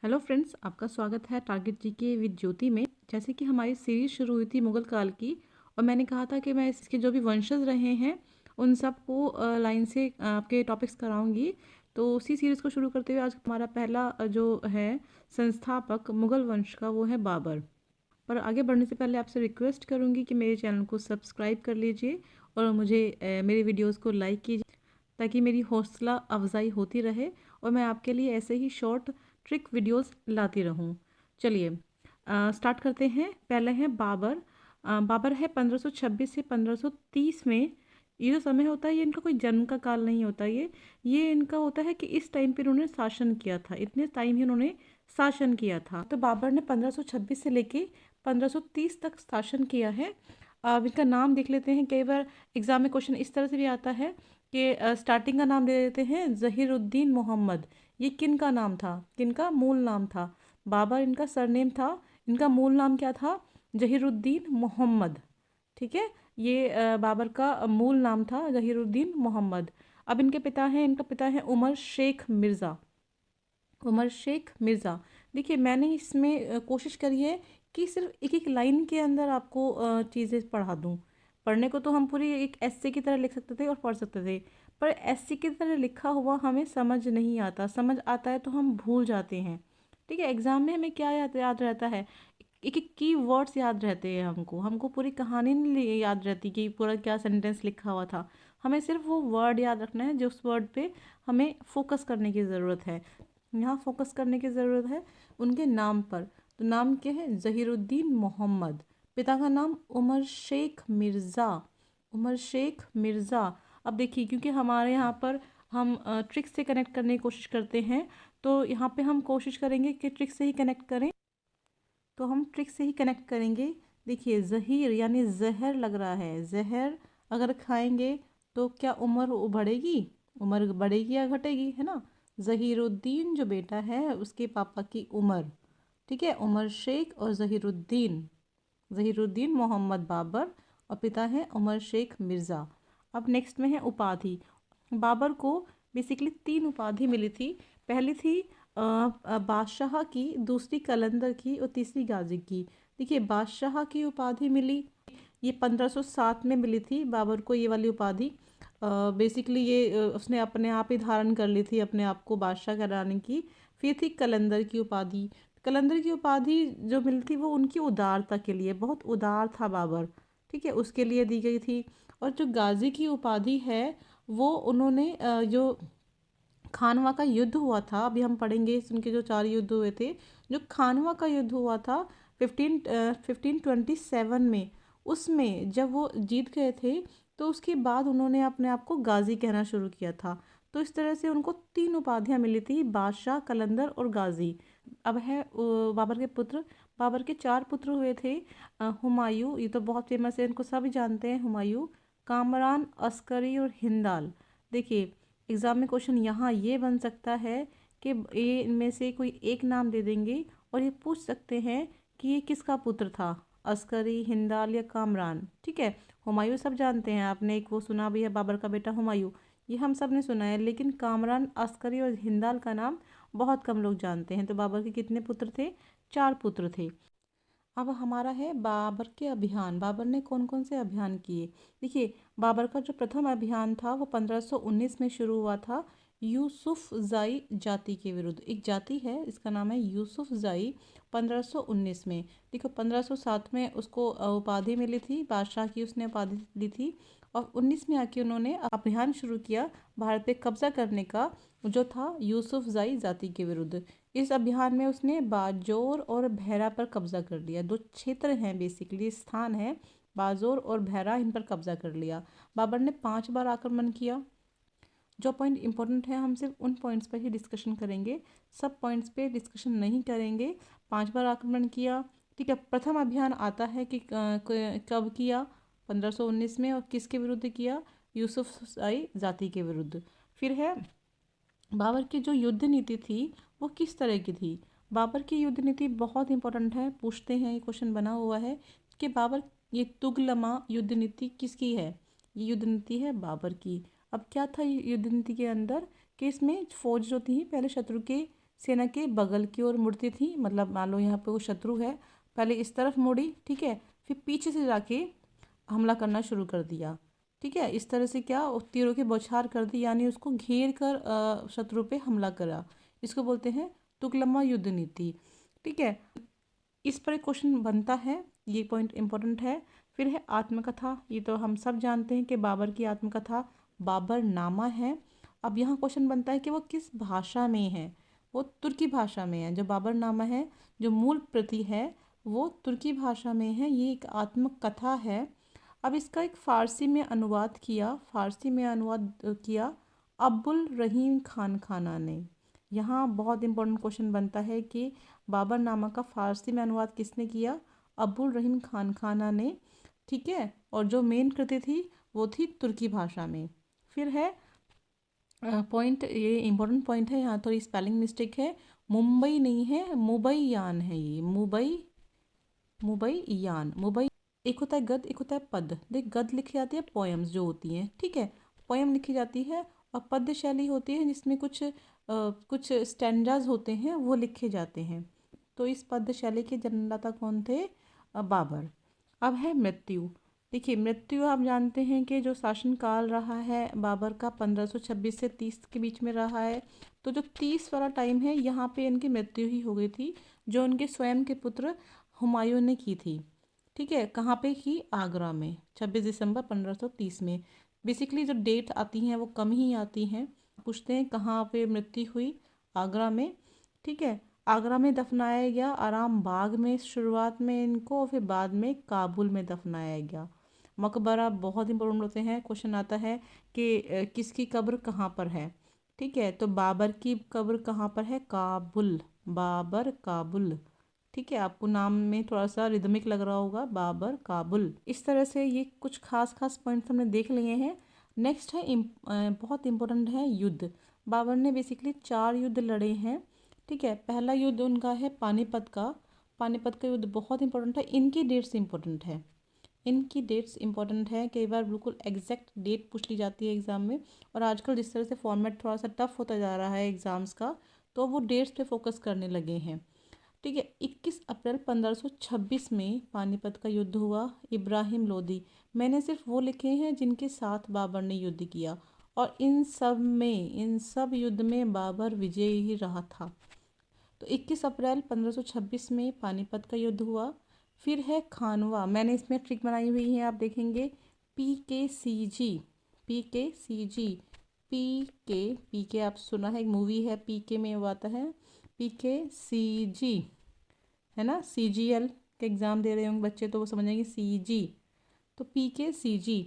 Hello friends, आपका स्वागत है टारगेट जीके विद ज्योति में। जैसे कि हमारी सीरीज शुरू हुई थी मुगल काल की, और मैंने कहा था कि मैं इसके जो भी वंशज रहे हैं उन सबको लाइन से आपके टॉपिक्स कराऊंगी। तो उसी सीरीज़ को शुरू करते हुए आज हमारा पहला जो है संस्थापक मुगल वंश का, वो है बाबर। पर आगे बढ़ने से पहले आपसे रिक्वेस्ट करूंगी कि मेरे चैनल को सब्सक्राइब कर लीजिए और मुझे मेरे वीडियोज़ को लाइक कीजिए, ताकि मेरी हौसला अफजाई होती रहे और मैं आपके लिए ऐसे ही शॉर्ट ट्रिक वीडियोस लाती रहूं। चलिए स्टार्ट करते हैं। पहले है बाबर। बाबर है 1526 से 1530 में। ये जो समय होता है ये इनका कोई जन्म का काल नहीं होता। ये इनका होता है कि इस टाइम पे इन्होंने शासन किया था, इतने टाइम ही इन्होंने शासन किया था। तो बाबर ने 1526 से लेके 1530 तक शासन किया है। अब इनका नाम देख लेते हैं। कई बार एग्जाम में क्वेश्चन इस तरह से भी आता है कि स्टार्टिंग का नाम दे देते हैं ज़हीरुद्दीन मोहम्मद। ये किन का नाम था, किन का मूल नाम था? बाबर इनका सरनेम था, इनका मूल नाम क्या था? ज़हीरुद्दीन मोहम्मद। ठीक है, ये बाबर का मूल नाम था ज़हीरुद्दीन मोहम्मद। अब इनके पिता हैं, इनका पिता है उमर शेख मिर्ज़ा। उमर शेख मिर्ज़ा। देखिए, मैंने इसमें कोशिश करी है कि सिर्फ एक एक लाइन के अंदर आपको चीज़ें पढ़ा दूँ। पढ़ने को तो हम पूरी एक एस्से की तरह लिख सकते थे और पढ़ सकते थे, पर एस्से की तरह लिखा हुआ हमें समझ नहीं आता। समझ आता है तो हम भूल जाते हैं। ठीक है, एग्ज़ाम में हमें क्या याद याद रहता है? एक एक की वर्ड्स याद रहते हैं हमको। हमको पूरी कहानी नहीं याद रहती कि पूरा क्या सेंटेंस लिखा हुआ था। हमें सिर्फ वो वर्ड याद रखना है, जो उस वर्ड पे हमें फोकस करने की ज़रूरत है। यहाँ फोकस करने की ज़रूरत है उनके नाम पर। तो नाम क्या है? ज़हीरुद्दीन मोहम्मद। पिता का नाम उमर शेख मिर्ज़ा। उमर शेख मिर्ज़ा। अब देखिए, क्योंकि हमारे यहाँ पर हम ट्रिक से कनेक्ट करने की कोशिश करते हैं, तो यहाँ पे हम कोशिश करेंगे कि ट्रिक से ही कनेक्ट करें। तो हम ट्रिक से ही कनेक्ट करेंगे। देखिए, ज़हीर यानी जहर लग रहा है। जहर अगर खाएंगे तो क्या उम्र बढ़ेगी? उम्र बढ़ेगी या घटेगी? है ना। ज़हीरुद्दीन जो बेटा है उसके पापा की उम्र। ठीक है, उमर शेख और ज़हीरुद्दीन। ज़हीरुद्दीन मोहम्मद बाबर और पिता है उमर शेख मिर्ज़ा। अब नेक्स्ट में है उपाधि। बाबर को बेसिकली 3 उपाधि मिली थी। पहली थी बादशाह की, दूसरी कलंदर की और तीसरी गाजी की। देखिए, बादशाह की उपाधि मिली, ये 1507 में मिली थी बाबर को ये वाली उपाधि। बेसिकली ये उसने अपने आप ही धारण कर ली थी, अपने आप को बादशाह कहलाने की। फिर थी कलंदर की उपाधि। कलंदर की उपाधि जो मिली थी वो उनकी उदारता के लिए, बहुत उदार था बाबर। ठीक है, उसके लिए दी गई थी। और जो गाजी की उपाधि है वो उन्होंने जो खानवा का युद्ध हुआ था, अभी हम पढ़ेंगे उनके जो 4 युद्ध हुए थे। जो खानवा का युद्ध हुआ था 1527 में, उसमें जब वो जीत गए थे तो उसके बाद उन्होंने अपने आप को गाजी कहना शुरू किया था। तो इस तरह से उनको 3 उपाधियां मिली थी, बादशाह, कलंदर और गाजी। अब है बाबर के पुत्र। बाबर के 4 पुत्र हुए थे। हुमायूं, ये तो बहुत फेमस है, इनको सभी जानते हैं। हुमायूं, कामरान, अस्करी और हिंदाल। देखिए, एग्ज़ाम में क्वेश्चन यहाँ ये बन सकता है कि ये इनमें से कोई एक नाम दे देंगे और ये पूछ सकते हैं कि ये किसका पुत्र था, अस्करी, हिंदाल या कामरान। ठीक है, हुमायूं सब जानते हैं, आपने एक वो सुना भी है, बाबर का बेटा हुमायूं, ये हम सब ने सुना है। लेकिन कामरान, अस्करी और हिंदाल का नाम बहुत कम लोग जानते हैं। तो बाबर के कितने पुत्र थे? 4 पुत्र थे। अब हमारा है बाबर के अभियान। बाबर ने कौन कौन से अभियान किए? देखिए, बाबर का जो प्रथम अभियान था वो 1519 में शुरू हुआ था, यूसुफ जाई जाति के विरुद्ध। एक जाति है, इसका नाम है यूसुफ जाई। 1519 में, देखो 1507 में उसको उपाधि मिली थी, बादशाह की उसने उपाधि ली थी। और 19 में आके उन्होंने अभियान शुरू किया भारत पे कब्जा करने का, जो था यूसुफ जाई जाति के विरुद्ध। इस अभियान में उसने बाजोर और भैरा पर कब्जा कर लिया। 2 क्षेत्र हैं, बेसिकली स्थान है, बाजोर और भैरा, इन पर कब्जा कर लिया। बाबर ने 5 बार आक्रमण किया। जो पॉइंट इंपॉर्टेंट है हम सिर्फ उन पॉइंट्स पर ही डिस्कशन करेंगे, सब पॉइंट्स पे डिस्कशन नहीं करेंगे। 5 बार आक्रमण किया। ठीक है, प्रथम अभियान आता है कि कब किया? 1519 में। और किसके विरुद्ध किया? यूसुफजाई जाति के विरुद्ध। फिर है बाबर की जो युद्ध नीति थी वो किस तरह की थी? बाबर की युद्ध नीति बहुत इंपॉर्टेंट है, पूछते हैं, ये क्वेश्चन बना हुआ है कि बाबर, ये तुगलमा युद्ध नीति किसकी है? ये युद्ध नीति है बाबर की। अब क्या था युद्ध नीति के अंदर कि इसमें फौज जो थी पहले शत्रु के सेना के बगल की ओर मुड़ती थी, मतलब मान लो यहाँ पे वो शत्रु है, पहले इस तरफ मुड़ी, ठीक है, फिर पीछे से जाके हमला करना शुरू कर दिया, ठीक है। इस तरह से क्या तीरों की बौछार कर दी, यानी उसको घेर कर शत्रु पे हमला करा। इसको बोलते हैं तुगलमा युद्ध नीति, ठीक है। इस पर एक क्वेश्चन बनता है, ये पॉइंट इंपॉर्टेंट है। फिर है आत्मकथा, ये तो हम सब जानते हैं कि बाबर की आत्मकथा बाबर नामा है। अब यहाँ क्वेश्चन बनता है कि वो किस भाषा में है। वो तुर्की भाषा में है। जो बाबर नामा है, जो मूल प्रति है, वो तुर्की भाषा में है। ये एक आत्मकथा है। अब इसका एक फ़ारसी में अनुवाद किया, अब्दुल रहीम खान खाना ने। यहाँ बहुत इंपॉर्टेंट क्वेश्चन बनता है कि बाबरनामा का फ़ारसी में अनुवाद किसने किया? अब्दुल रहीम खान खाना ने, ठीक है। और जो मेन कृति थी वो थी तुर्की भाषा में। फिर है पॉइंट, ये इम्पोर्टेंट पॉइंट है, यहाँ थोड़ी स्पेलिंग मिस्टेक है, मुंबई नहीं है, मुबैयान है ये, मुबैयान, मुबई। एक होता है गद्य, एक होता है पद्य। देख, गद्य लिखी जाती है पोएम्स जो होती हैं, ठीक है, पोएम लिखी जाती है। और पद्य शैली होती है जिसमें कुछ स्टैंजाज होते हैं, वो लिखे जाते हैं। तो इस पद्य शैली के जन्मदाता कौन थे? बाबर। अब है मृत्यु। देखिए, मृत्यु आप जानते हैं कि जो शासनकाल रहा है बाबर का 1526 से 30 के बीच में रहा है। तो जो 30 वाला टाइम है, यहाँ पे इनकी मृत्यु ही हो गई थी, जो उनके स्वयं के पुत्र हुमायूं ने की थी, ठीक है। कहाँ पे की? आगरा में, 26 दिसंबर 1530 में। बेसिकली जो डेट आती हैं वो कम ही आती हैं। पूछते हैं कहाँ पे मृत्यु हुई? आगरा में, ठीक है। आगरा में दफनाया गया, आराम बाग में शुरुआत में इनको, और फिर बाद में काबुल में दफनाया गया। मकबरा बहुत इंपॉर्टेंट होते हैं। क्वेश्चन आता है कि किसकी कब्र कहाँ पर है, ठीक है। तो बाबर की कब्र कहाँ पर है? काबुल, बाबर काबुल, ठीक है। आपको नाम में थोड़ा सा रिदमिक लग रहा होगा, बाबर काबुल। इस तरह से ये कुछ खास खास पॉइंट्स हमने देख लिए हैं। नेक्स्ट है बहुत इंपॉर्टेंट है युद्ध। बाबर ने बेसिकली 4 युद्ध लड़े हैं, ठीक है। पहला युद्ध उनका है पानीपत का। पानीपत का युद्ध बहुत इंपॉर्टेंट है। इनकी डेट्स इंपॉर्टेंट है। कई बार बिल्कुल एग्जैक्ट डेट पूछ ली जाती है एग्ज़ाम में। और आजकल जिस तरह से फॉर्मेट थोड़ा सा टफ होता जा रहा है एग्ज़ाम्स का, तो वो डेट्स पे फोकस करने लगे हैं, ठीक है। 21 अप्रैल 1526 में पानीपत का युद्ध हुआ। इब्राहिम लोदी, मैंने सिर्फ वो लिखे हैं जिनके साथ बाबर ने युद्ध किया, और इन सब युद्ध में बाबर विजयी ही रहा था। तो 21 अप्रैल 1526 में पानीपत का युद्ध हुआ। फिर है खानवा, मैंने इसमें ट्रिक बनाई हुई है, आप देखेंगे। PKCG, PKCG, पी के आप सुना है, एक मूवी है PK में वो आता है PKCG, है ना। CGL के एग्ज़ाम दे रहे होंगे बच्चे तो वो समझेंगे CG। तो PKCG,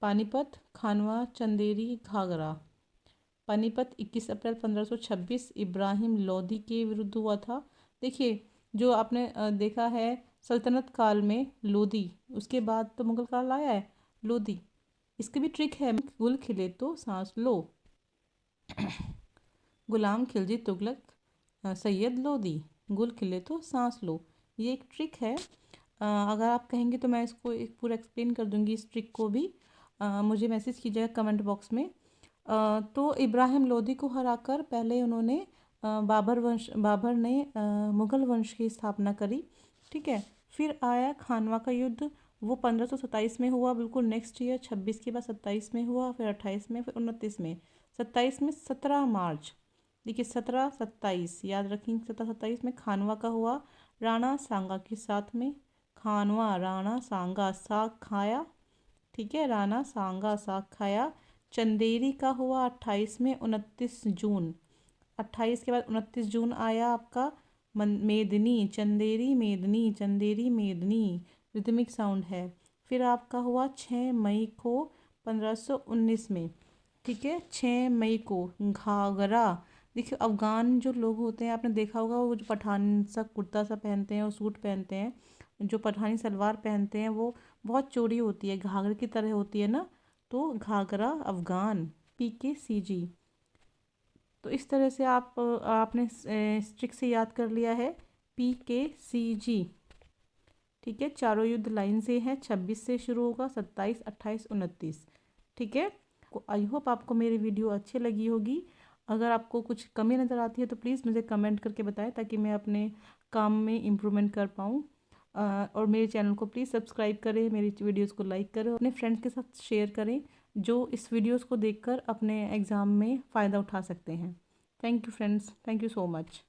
पानीपत, खानवा, चंदेरी, घाघरा। पानीपत 21 अप्रैल 1526 इब्राहिम लोदी के विरुद्ध हुआ था। देखिए, जो आपने देखा है सल्तनत काल में लोदी, उसके बाद तो मुगल काल आया है, लोदी। इसकी भी ट्रिक है, गुल खिले तो सांस लो, गुलाम खिलजी तुगलक, सैयद लोदी, गुल खिले तो सांस लो। ये एक ट्रिक है। अगर आप कहेंगे तो मैं इसको एक पूरा एक्सप्लेन कर दूंगी, इस ट्रिक को भी। मुझे मैसेज कीजिएगा कमेंट बॉक्स में। तो इब्राहिम लोदी को हराकर पहले उन्होंने बाबर ने मुग़ल वंश की स्थापना करी, ठीक है। फिर आया खानवा का युद्ध, वो 1527 में हुआ, बिल्कुल नेक्स्ट ईयर। 26 के बाद 27 में हुआ, फिर 28 में, फिर 29 में। 27 में 17 मार्च, देखिए 17-27 याद रखेंगे। 17-27 में खानवा का हुआ, राणा सांगा के साथ में। खानवा, राणा सांगा, साग खाया, ठीक है, राणा सांगा साग खाया। चंदेरी का हुआ 28 में, 29 जून। 28 के बाद 29 जून आया आपका मेदनी, चंदेरी मेदनी, चंदेरी मेदनी, रिदमिक साउंड है। फिर आपका हुआ 6 मई को 1519 में, ठीक है, 6 मई को घाघरा। देखिए, अफ़गान जो लोग होते हैं, आपने देखा होगा, वो जो पठान सा कुर्ता सा पहनते हैं और सूट पहनते हैं, जो पठानी सलवार पहनते हैं, वो बहुत चौड़ी होती है, घाघरे की तरह होती है ना। तो घाघरा अफ़गान, PKCG। तो इस तरह से आपने ट्रिक से याद कर लिया है, PKCG, ठीक है। चारों युद्ध लाइन से हैं, 26 से शुरू होगा, 27, 28, 29, ठीक है। आई होप आपको मेरी वीडियो अच्छी लगी होगी। अगर आपको कुछ कमी नज़र आती है तो प्लीज़ मुझे कमेंट करके बताएं, ताकि मैं अपने काम में इम्प्रूवमेंट कर पाऊँ। और मेरे चैनल को प्लीज़ सब्सक्राइब करें, मेरी वीडियोस को लाइक करें, अपने फ्रेंड्स के साथ शेयर करें जो इस वीडियोस को देखकर अपने एग्ज़ाम में फ़ायदा उठा सकते हैं। Thank you friends, thank you so much.